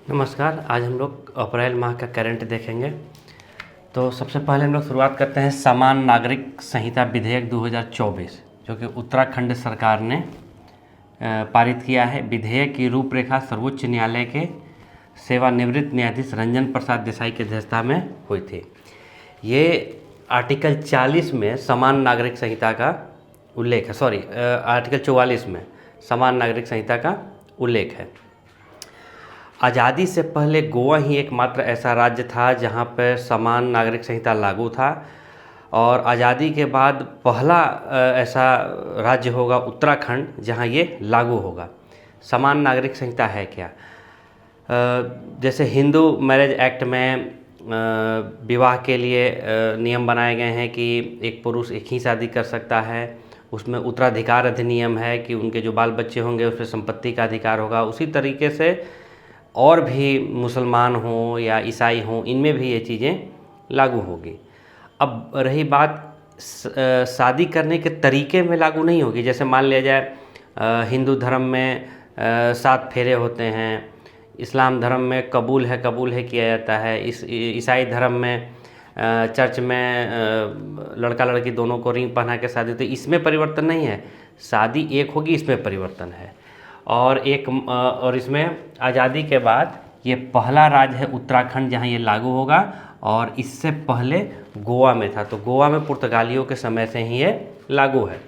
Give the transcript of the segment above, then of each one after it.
नमस्कार। आज हम लोग अप्रैल माह का करंट देखेंगे। तो सबसे पहले हम लोग शुरुआत करते हैं समान नागरिक संहिता विधेयक 2024 जो कि उत्तराखंड सरकार ने पारित किया है। विधेयक की रूपरेखा सर्वोच्च न्यायालय के सेवानिवृत्त न्यायाधीश रंजन प्रसाद देसाई की अध्यक्षता में हुई थी। ये आर्टिकल 40 में समान नागरिक संहिता का उल्लेख है, आर्टिकल 44 में समान नागरिक संहिता का उल्लेख है। आज़ादी से पहले गोवा ही एकमात्र ऐसा राज्य था जहाँ पर समान नागरिक संहिता लागू था, और आज़ादी के बाद पहला ऐसा राज्य होगा उत्तराखंड जहाँ ये लागू होगा। समान नागरिक संहिता है क्या? जैसे हिंदू मैरिज एक्ट में विवाह के लिए नियम बनाए गए हैं कि एक पुरुष एक ही शादी कर सकता है। उसमें उत्तराधिकार अधिनियम है कि उनके जो बाल बच्चे होंगे उस पर संपत्ति का अधिकार होगा। उसी तरीके से और भी मुसलमान हों या ईसाई हों, इनमें भी ये चीज़ें लागू होगी। अब रही बात शादी करने के तरीके में लागू नहीं होगी। जैसे मान लिया जाए हिंदू धर्म में 7 फेरे होते हैं, इस्लाम धर्म में कबूल है किया जाता है, ईसाई धर्म में चर्च में लड़का लड़की दोनों को रिंग पहना के शादी होती है। इसमें परिवर्तन नहीं है, शादी एक होगी, इसमें परिवर्तन है। और इसमें आज़ादी के बाद ये पहला राज्य है उत्तराखंड जहाँ ये लागू होगा, और इससे पहले गोवा में था। तो गोवा में पुर्तगालियों के समय से ही ये लागू है।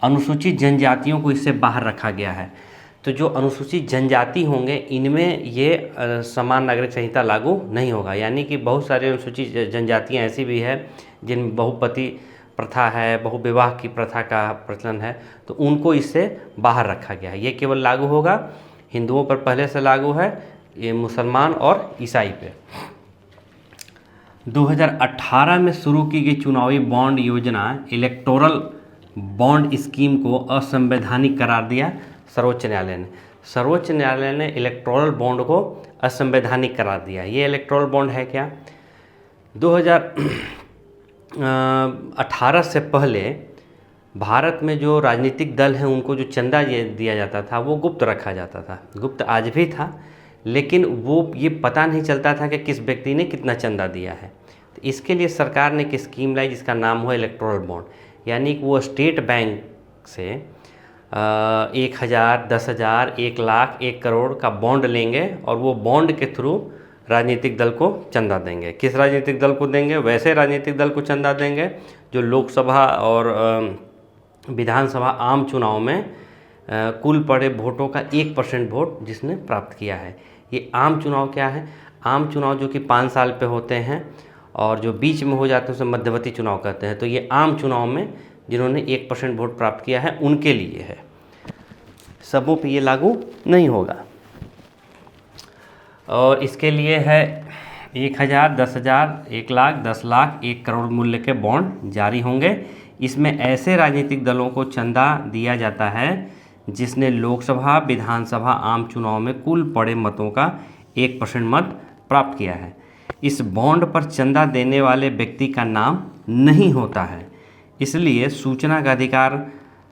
अनुसूचित जनजातियों को इससे बाहर रखा गया है। तो जो अनुसूचित जनजाति होंगे इनमें ये समान नागरिक संहिता लागू नहीं होगा। यानी कि बहुत सारे अनुसूचित जनजातियाँ ऐसी भी है जिनमें बहुपति प्रथा है, बहुविवाह की प्रथा का प्रचलन है, तो उनको इससे बाहर रखा गया है। ये केवल लागू होगा हिंदुओं पर, पहले से लागू है, ये मुसलमान और ईसाई पे। 2018 में शुरू की गई चुनावी बॉन्ड योजना इलेक्टोरल बॉन्ड स्कीम को असंवैधानिक करार दिया सर्वोच्च न्यायालय ने। सर्वोच्च न्यायालय ने इलेक्टोरल बॉन्ड को असंवैधानिक करार दिया। ये इलेक्टोरल बॉन्ड है क्या? 2018 से पहले भारत में जो राजनीतिक दल हैं उनको जो चंदा दिया जाता था वो गुप्त रखा जाता था। गुप्त आज भी था, लेकिन वो ये पता नहीं चलता था कि किस व्यक्ति ने कितना चंदा दिया है। तो इसके लिए सरकार ने एक स्कीम लाई जिसका नाम हुआ इलेक्टोरल बॉन्ड। यानी कि वो स्टेट बैंक से 1000, 10,000, 1 लाख, 1 करोड़ का बॉन्ड लेंगे और वो बॉन्ड के थ्रू राजनीतिक दल को चंदा देंगे। किस राजनीतिक दल को देंगे? वैसे राजनीतिक दल को चंदा देंगे जो लोकसभा और विधानसभा आम चुनाव में कुल पड़े वोटों का 1% वोट जिसने प्राप्त किया है। ये आम चुनाव क्या है? आम चुनाव जो कि 5 साल पे होते हैं और जो बीच में हो जाते हैं उसे मध्यवर्ती चुनाव कहते हैं। तो ये आम चुनाव में जिन्होंने 1% वोट प्राप्त किया है उनके लिए है, सबों पे ये लागू नहीं होगा। और इसके लिए है 1000, 10,000, 1 लाख, 10 लाख, 1 करोड़ मूल्य के बॉन्ड जारी होंगे। इसमें ऐसे राजनीतिक दलों को चंदा दिया जाता है जिसने लोकसभा, विधानसभा आम चुनाव में कुल पड़े मतों का 1% मत प्राप्त किया है। इस बॉन्ड पर चंदा देने वाले व्यक्ति का नाम नहीं होता है, इसलिए सूचना का अधिकार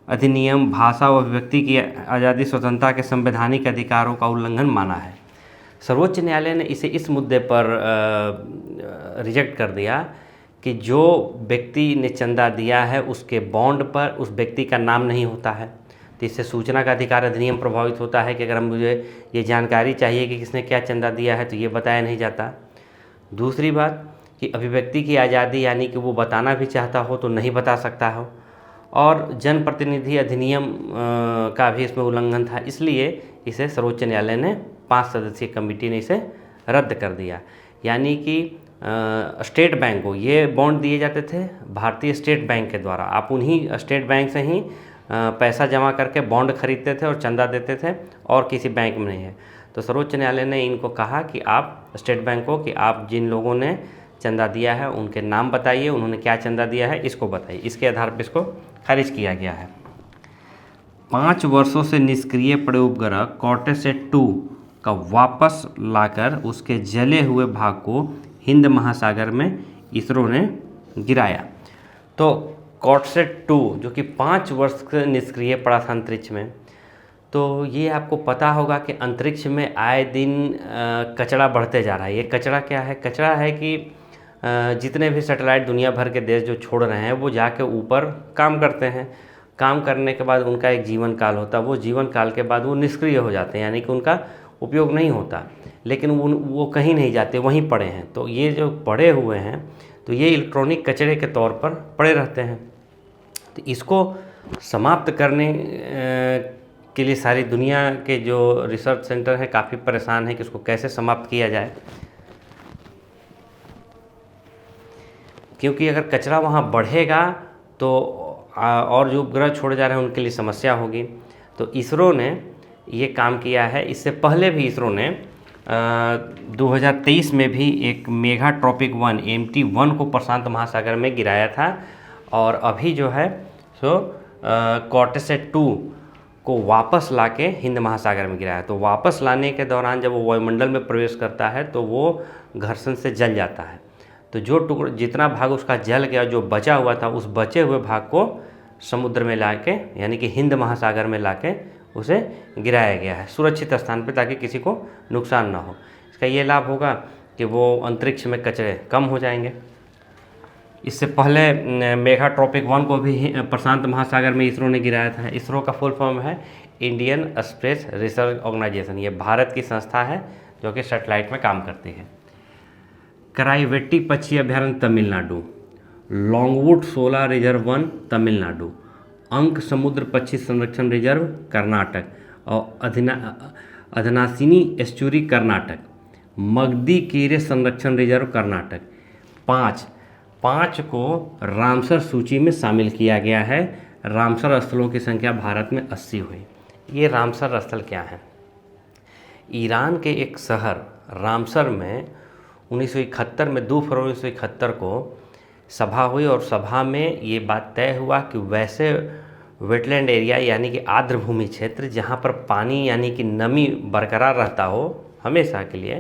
अधिनियम भाषा व अभिव्यक्ति की आज़ादी, स्वतंत्रता के संवैधानिक अधिकारों का उल्लंघन माना है। सर्वोच्च न्यायालय ने इसे इस मुद्दे पर रिजेक्ट कर दिया कि जो व्यक्ति ने चंदा दिया है उसके बॉन्ड पर उस व्यक्ति का नाम नहीं होता है। तो इससे सूचना का अधिकार अधिनियम प्रभावित होता है कि अगर मुझे ये जानकारी चाहिए कि किसने क्या चंदा दिया है तो ये बताया नहीं जाता। दूसरी बात कि अभिव्यक्ति की आज़ादी, यानी कि वो बताना भी चाहता हो तो नहीं बता सकता हो। और जनप्रतिनिधि अधिनियम का भी इसमें उल्लंघन था, इसलिए इसे सर्वोच्च न्यायालय ने 5 सदस्यीय कमेटी ने इसे रद्द कर दिया। यानी कि स्टेट बैंक को ये बॉन्ड दिए जाते थे भारतीय स्टेट बैंक के द्वारा। आप उन्हीं स्टेट बैंक से ही पैसा जमा करके बॉन्ड खरीदते थे और चंदा देते थे, और किसी बैंक में नहीं है। तो सर्वोच्च न्यायालय ने इनको कहा कि आप स्टेट बैंक को कि आप जिन लोगों ने चंदा दिया है उनके नाम बताइए, उन्होंने क्या चंदा दिया है इसको बताइए। इसके आधार पर इसको खारिज किया गया है। 5 वर्षों से निष्क्रिय पड़े उपग्रह कॉर्टेसेट 2 का वापस लाकर उसके जले हुए भाग को हिंद महासागर में इसरो ने गिराया। तो कॉर्टेसेट 2 जो कि 5 वर्ष से निष्क्रिय पड़ा था अंतरिक्ष में, तो ये आपको पता होगा कि अंतरिक्ष में आए दिन कचरा बढ़ते जा रहा है। ये कचरा क्या है? कचरा है कि जितने भी सैटेलाइट दुनिया भर के देश जो छोड़ रहे हैं वो जाके ऊपर काम करते हैं। काम करने के बाद उनका एक जीवन काल होता है, वो जीवन काल के बाद वो निष्क्रिय हो जाते हैं, यानी कि उनका उपयोग नहीं होता, लेकिन वो कहीं नहीं जाते, वहीं पड़े हैं। तो ये जो पड़े हुए हैं तो ये इलेक्ट्रॉनिक कचरे के तौर पर पड़े रहते हैं। तो इसको समाप्त करने के लिए सारी दुनिया के जो रिसर्च सेंटर हैं काफ़ी परेशान हैं कि इसको कैसे समाप्त किया जाए, क्योंकि अगर कचरा वहाँ बढ़ेगा तो और जो उपग्रह छोड़े जा रहे हैं उनके लिए समस्या होगी। तो इसरो ने ये काम किया है। इससे पहले भी इसरो ने 2023 में भी एक मेगा ट्रॉपिक 1 MT1 को प्रशांत महासागर में गिराया था, और अभी जो है सो कॉर्टेसेट 2 को वापस लाके हिंद महासागर में गिराया। तो वापस लाने के दौरान जब वो वायुमंडल में प्रवेश करता है तो वो घर्षण से जल जाता है। तो जो टुकड़ा जितना भाग उसका जल गया, जो बचा हुआ था, उस बचे हुए भाग को समुद्र में लाके यानी कि हिंद महासागर में लाके उसे गिराया गया है सुरक्षित स्थान पर, ताकि किसी को नुकसान ना हो। इसका ये लाभ होगा कि वो अंतरिक्ष में कचरे कम हो जाएंगे। इससे पहले मेगा ट्रॉपिक 1 को भी प्रशांत महासागर में इसरो ने गिराया था। इसरो का फुल फॉर्म है इंडियन स्पेस रिसर्च ऑर्गेनाइजेशन। ये भारत की संस्था है जो कि सैटेलाइट में काम करती है। कराईवेट्टी पक्षी अभ्यारण्य Tamil Nadu, Longwood solar reserve one Tamil Nadu, अंक समुद्र पक्षी संरक्षण रिजर्व कर्नाटक और अधनासिनी एस्चुरी कर्नाटक, मगदी कीरे संरक्षण रिजर्व कर्नाटक। पाँच को रामसर सूची में शामिल किया गया है। रामसर स्थलों की संख्या भारत में 80 हुई। ये रामसर स्थल क्या है? ईरान के एक शहर रामसर में 1971 में 2 फरवरी 1971 को सभा हुई, और सभा में ये बात तय हुआ कि वैसे वेटलैंड एरिया यानी कि आर्द्र भूमि क्षेत्र जहाँ पर पानी यानी कि नमी बरकरार रहता हो हमेशा के लिए,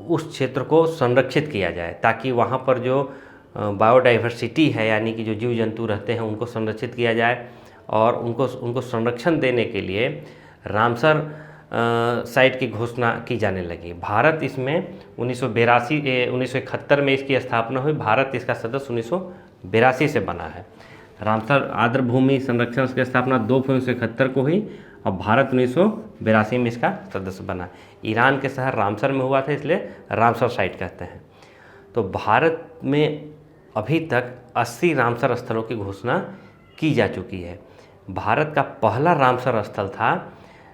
उस क्षेत्र को संरक्षित किया जाए, ताकि वहाँ पर जो बायोडाइवर्सिटी है यानी कि जो जीव जंतु रहते हैं उनको संरक्षित किया जाए। और उनको संरक्षण देने के लिए रामसर साइट की घोषणा की जाने लगी। भारत इसमें 1971 में इसकी स्थापना हुई। भारत इसका सदस्य 1982 से बना है। रामसर आर्द्र भूमि संरक्षण की स्थापना 2 फरवरी 1971 को हुई और भारत 1982 में इसका सदस्य बना। ईरान के शहर रामसर में हुआ था, इसलिए रामसर साइट कहते हैं। तो भारत में अभी तक 80 रामसर स्थलों की घोषणा की जा चुकी है। भारत का पहला रामसर स्थल था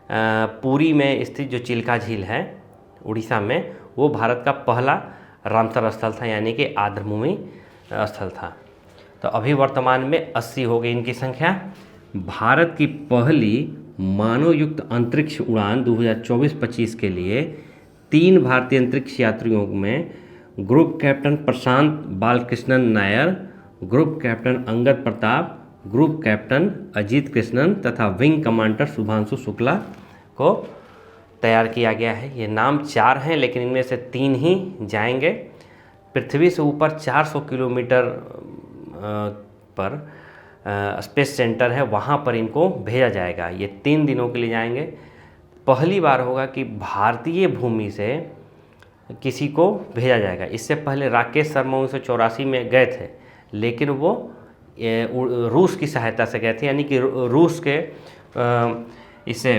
पुरी में स्थित जो चिल्का झील है उड़ीसा में, वो भारत का पहला रामसर स्थल था, यानी कि आर्द्र भूमि स्थल था। तो अभी वर्तमान में 80 हो गई इनकी संख्या। भारत की पहली मानवयुक्त अंतरिक्ष उड़ान 2024-25 के लिए 3 भारतीय अंतरिक्ष यात्रियों में group captain Prashant Balakrishnan Nair, group captain Angad Pratap, group captain Ajit Krishnan तथा विंग कमांडर शुभांशु शुक्ला को तैयार किया गया है। ये नाम 4 हैं, लेकिन इनमें से 3 ही जाएंगे। पृथ्वी से ऊपर 400 किलोमीटर पर स्पेस सेंटर है, वहाँ पर इनको भेजा जाएगा। ये 3 दिनों के लिए जाएंगे। पहली बार होगा कि भारतीय भूमि से किसी को भेजा जाएगा। इससे पहले राकेश शर्मा 1984 में गए थे, लेकिन वो रूस की सहायता से गए थे, यानी कि रूस के इसे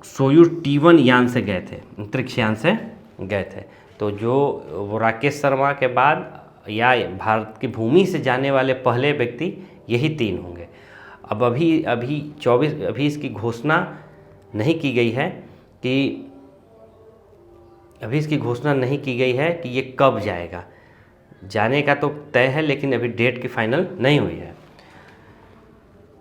सोयूज T1 यान से गए थे, अंतरिक्ष यान से गए थे। तो जो वो राकेश शर्मा के बाद या भारत की भूमि से जाने वाले पहले व्यक्ति यही 3 होंगे। अब अभी इसकी घोषणा नहीं की गई है कि ये कब जाएगा। जाने का तो तय है, लेकिन अभी डेट की फाइनल नहीं हुई है।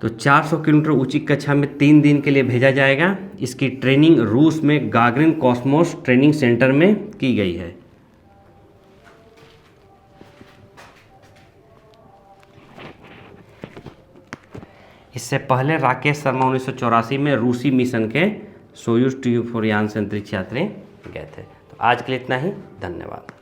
तो 400 किलोमीटर ऊंची कक्षा में 3 दिन के लिए भेजा जाएगा। इसकी ट्रेनिंग रूस में गागरिन कॉस्मोस ट्रेनिंग सेंटर में की गई है। इससे पहले राकेश शर्मा 1984 में रूसी मिशन के सोयूज T4 यान से अंतरिक्ष यात्री गए थे। तो आज के लिए इतना ही, धन्यवाद।